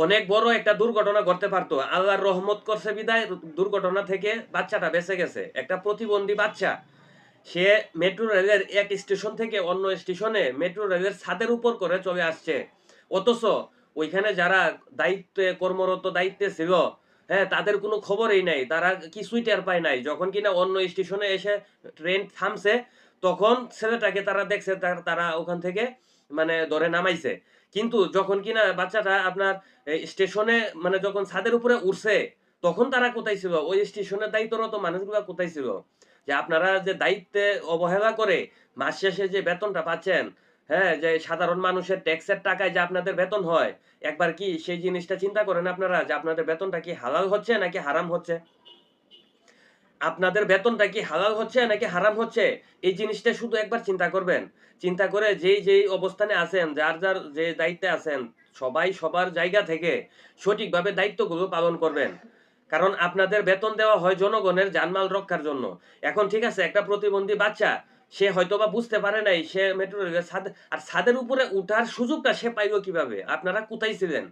অনেক বড় একটা দুর্ঘটনা ঘটতে পারতো, আল্লাহর রহমত করছে বিদায় দুর্ঘটনা থেকে বাচ্চাটা বেঁচে গেছে। একটা প্রতিবন্ধী বাচ্চা, সে মেট্রো রেলের এক স্টেশন থেকে অন্য স্টেশনে মেট্রো রেলের ছাদের উপর করে চলে আসছে। অথচ ওইখানে যারা দায়িত্বে কর্মরত দায়িত্বে ছিল, হ্যাঁ, তাদের কোনো খবরই নাই, তারা কিছুই টের পায় নাই। যখন কিনা অন্য স্টেশনে এসে ট্রেন থামছে, তখন ছেলেটাকে তারা দেখছে, তারা ওখান থেকে মানে ধরে নামাইছে। কিন্তু যখন কিনা বাচ্চাটা আপনার স্টেশনে মানে যখন ছাদের উপরে উঠছে, তখন তারা কোথায় ছিল? ওই স্টেশনের দায়িত্বরত মানুষগুলা কোথায় ছিল? যে আপনারা যে দায়িত্বে অবহেলা করে মাস শেষে যে বেতনটা পাচ্ছেন, হ্যাঁ, যে সাধারণ মানুষের ট্যাক্সের টাকায় যে আপনাদের বেতন হয়, একবার কি সেই জিনিসটা চিন্তা করেন আপনারা যে আপনাদের বেতনটা কি হালাল হচ্ছে নাকি হারাম হচ্ছে? আপনাদের বেতনটা কি হালাল হচ্ছে নাকি হারাম হচ্ছে? এই জিনিসটা শুধু একবার চিন্তা করবেন। চিন্তা করে যেই অবস্থানে আছেন, যার যে দায়িত্বে আছেন, সবাই সবার জায়গা থেকে সঠিকভাবে দায়িত্বগুলো পালন করবেন। কারণ আপনাদের বেতন দেওয়া হয় জনগণের জানমাল রক্ষার জন্য। এখন ঠিক আছে, একটা প্রতিবন্ধী বাচ্চা, সে হয়তোবা বুঝতে পারে নাই, সে মেট্রো রেলের ছাদের উপরে উঠার সুযোগটা সে পাইল কিভাবে? আপনারা কোথায় ছিলেন?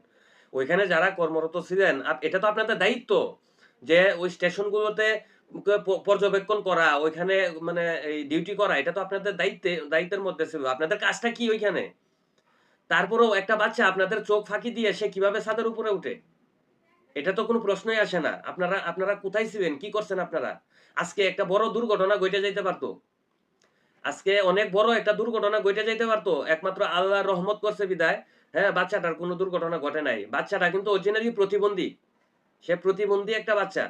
ওইখানে যারা কর্মরত ছিলেন, এটা তো আপনাদের দায়িত্ব যে ওই স্টেশনগুলোতে পর্যবেক্ষণ করা, ওইখানে মানে এই ডিউটি করা, এটা তো আপনাদের দায়িত্বের মধ্যে ছিল। আপনাদের কাজটা কি ওইখানে? তারপরেও একটা বাচ্চা আপনাদের চোখ ফাঁকি দিয়ে সে কিভাবে ছাদের উপরে উঠে? এটা তো কোনো প্রশ্নই আসে না। আপনারা কোথায় ছিলেন? কি করছেন আপনারা? আজকে একটা বড় দুর্ঘটনা ঘইটে যাইতে পারতো। আজকে অনেক বড় একটা দুর্ঘটনা ঘইটে যাইতে পারতো। একমাত্র আল্লাহর রহমত করছে বিদায়, হ্যাঁ, বাচ্চাটার কোনো দুর্ঘটনা ঘটে নাই। বাচ্চাটা কিন্তু অরিজিনালি প্রতিবন্ধী। সে প্রতিবন্ধী একটা বাচ্চা।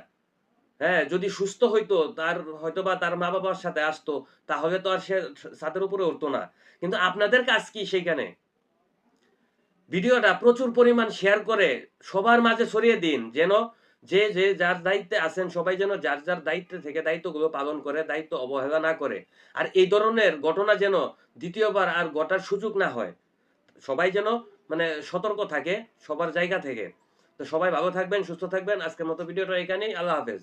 হ্যাঁ, যদি সুস্থ হইতো, তার হয়তোবা তার মা-বাবার সাথে আসতো, তাহলে তো আর সে ছাদের উপরে উঠতো না। কিন্তু আপনাদের কাজ কি সেইখানে? ভিডিওটা প্রচুর পরিমাণ শেয়ার করে সবার মাঝে ছড়িয়ে দিন, যেন যে যার দায়িত্বে আছেন সবাই যেন যার দায়িত্বে থেকে দায়িত্বগুলো পালন করে, দায়িত্ব অবহেলা না করে। আর এই ধরনের ঘটনা যেন ২য় বার আর ঘটার সুযোগ না হয়। সবাই যেন মানে সতর্ক থাকে সবার জায়গা থেকে। তো সবাই ভালো থাকবেন, সুস্থ থাকবেন। আজকের মতো ভিডিওটা এখানেই। আল্লাহ হাফেজ।